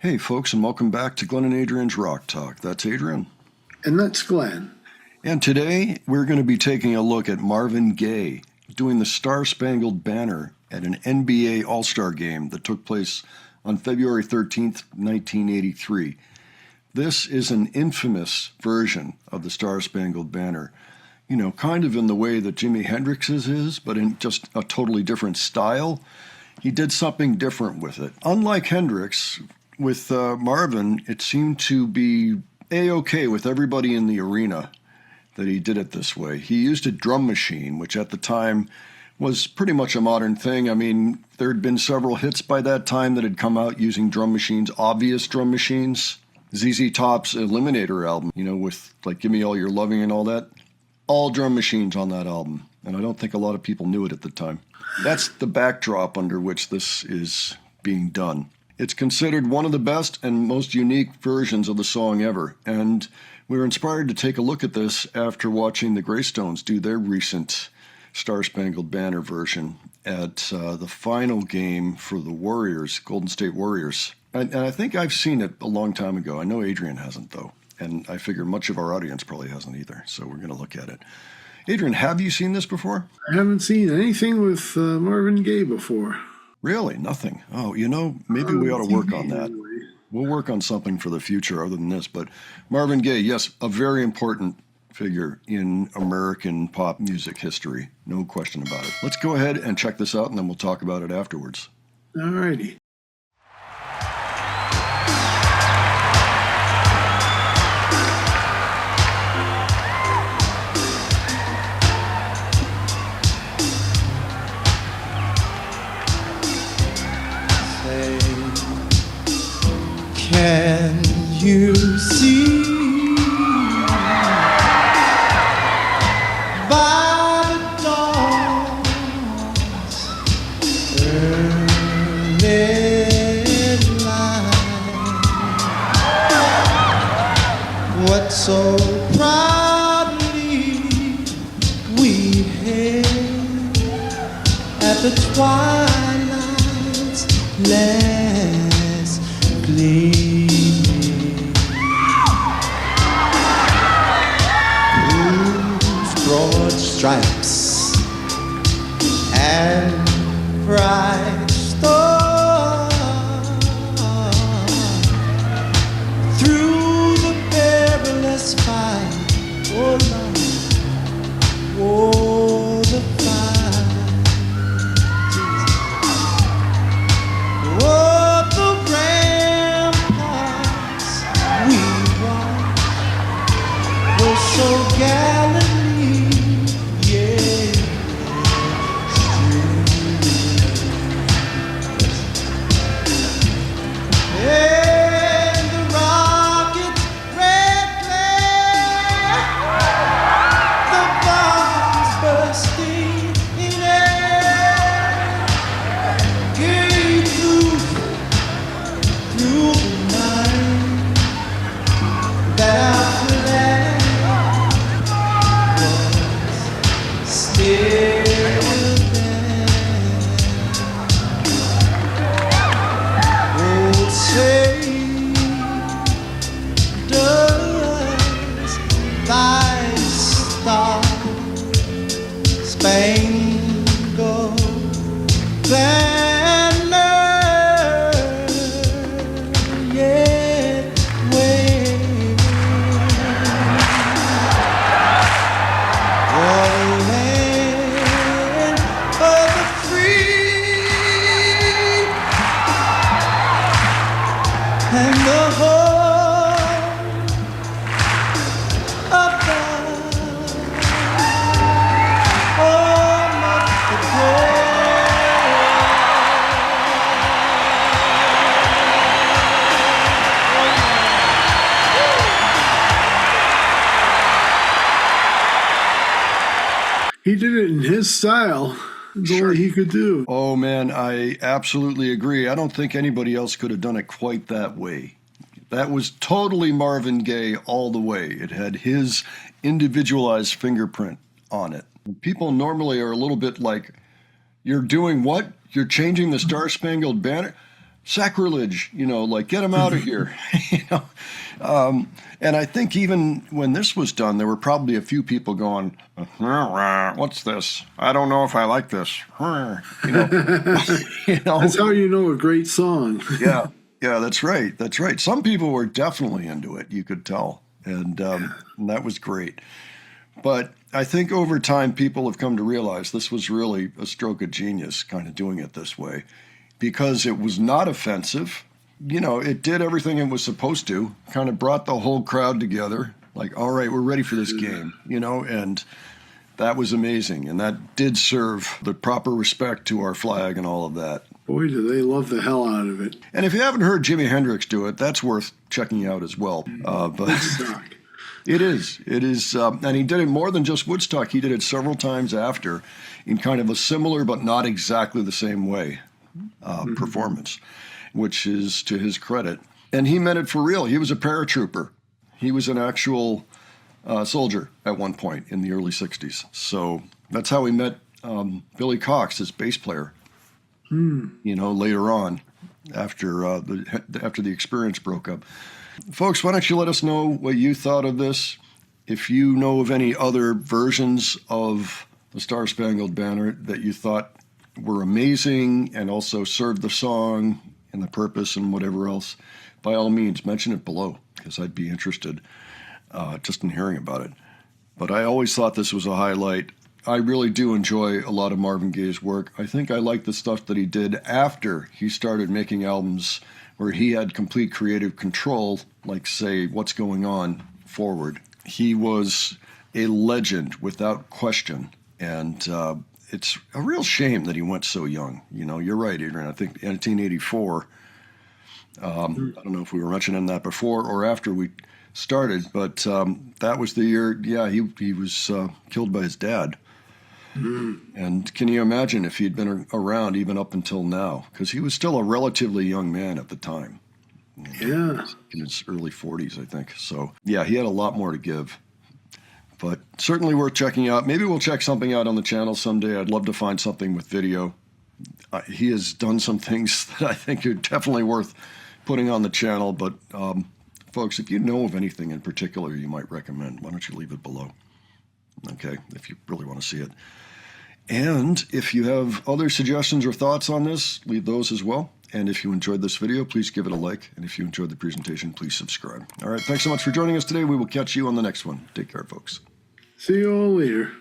Hey, folks, and welcome back to Glenn and Adrian's Rock Talk. That's Adrian. And that's Glenn. And today we're going to be taking a look at Marvin Gaye doing the Star-Spangled Banner at an NBA All-Star game that took place on February 13th, 1983. This is an infamous version of the Star-Spangled Banner, you know, kind of in the way that Jimi Hendrix's is, but in just a totally different style. He did something different with it. Unlike Hendrix, with Marvin, it seemed to be A-okay with everybody in the arena that he did it this way. He used a drum machine, which at the time was pretty much a modern thing. I mean, there had been several hits by that time that had come out using drum machines, obvious drum machines. ZZ Top's Eliminator album, you know, with like Give Me All Your Loving and all that, all drum machines on that album. And I don't think a lot of people knew it at the time. That's the backdrop under which this is being done. It's considered one of the best and most unique versions of the song ever, and we were inspired to take a look at this after watching the Greystones do their recent Star-Spangled Banner version at the final game for the Warriors, Golden State Warriors. And I think I've seen it a long time ago. I know Adrian hasn't, though, and I figure much of our audience probably hasn't either, so we're going to look at it. Adrian, have you seen this before? I haven't seen anything with Marvin Gaye before. Really? Nothing? Oh, you know, maybe we ought to work on that. We'll work on something for the future other than this. But Marvin Gaye, yes, a very important figure in American pop music history. No question about it. Let's go ahead and check this out, and then we'll talk about it afterwards. All righty. Can you see by the dawn's early light what so proudly we hailed at the twilight's last gleam? Stripes and bright stars through the perilous fight, oh Lord, oh the fight, oh the ramparts we walked were so gallantly. He did it in his style. It's all he could do. Oh, man, I absolutely agree. I don't think anybody else could have done it quite that way. That was totally Marvin Gaye all the way. It had his individualized fingerprint on it. People normally are a little bit like, you're doing what? You're changing the Star-Spangled Banner? sacrilege, like get him out of here, And I think even when this was done, there were probably a few people going, what's this? I don't know if I like this. That's how you know a great song. Yeah, that's right. That's right. Some people were definitely into it, you could tell. And that was great. But I think over time, people have come to realize this was really a stroke of genius, kind of doing it this way, because it was not offensive. It did everything it was supposed to, kind of brought the whole crowd together, like, all right, we're ready for this game, and that was amazing. And that did serve the proper respect to our flag and all of that. Boy, do they love the hell out of it. And if you haven't heard Jimi Hendrix do it, that's worth checking out as well. But it is, and he did it more than just Woodstock. He did it several times after in kind of a similar but not exactly the same way performance, which is to his credit. And he meant it for real. He was a paratrooper. He was an actual soldier at one point in the early 60s. So that's how we met Billy Cox, his bass player, later on after the experience broke up. Folks, why don't you let us know what you thought of this? If you know of any other versions of the Star Spangled Banner that you thought were amazing and also served the song and the purpose and whatever else, by all means, mention it below, because I'd be interested just in hearing about it. But I always thought this was a highlight. I really do enjoy a lot of Marvin Gaye's work. I think I like the stuff that he did after he started making albums where he had complete creative control, like, say, What's Going On Forward. He was a legend without question, and it's a real shame that he went so young. You're right, Adrian. I think 1984, I don't know if we were mentioning that before or after we started, but that was the year, he was killed by his dad. And can you imagine if he'd been around even up until now? Because he was still a relatively young man at the time. Yeah. In his early 40s, I think. So, he had a lot more to give. But certainly worth checking out. Maybe we'll check something out on the channel someday. I'd love to find something with video. He has done some things that I think are definitely worth putting on the channel. But, folks, if you know of anything in particular you might recommend, why don't you leave it below? Okay, if you really want to see it. And if you have other suggestions or thoughts on this, leave those as well. And if you enjoyed this video, please give it a like. And if you enjoyed the presentation, please subscribe. All right, thanks so much for joining us today. We will catch you on the next one. Take care, folks. See you all later.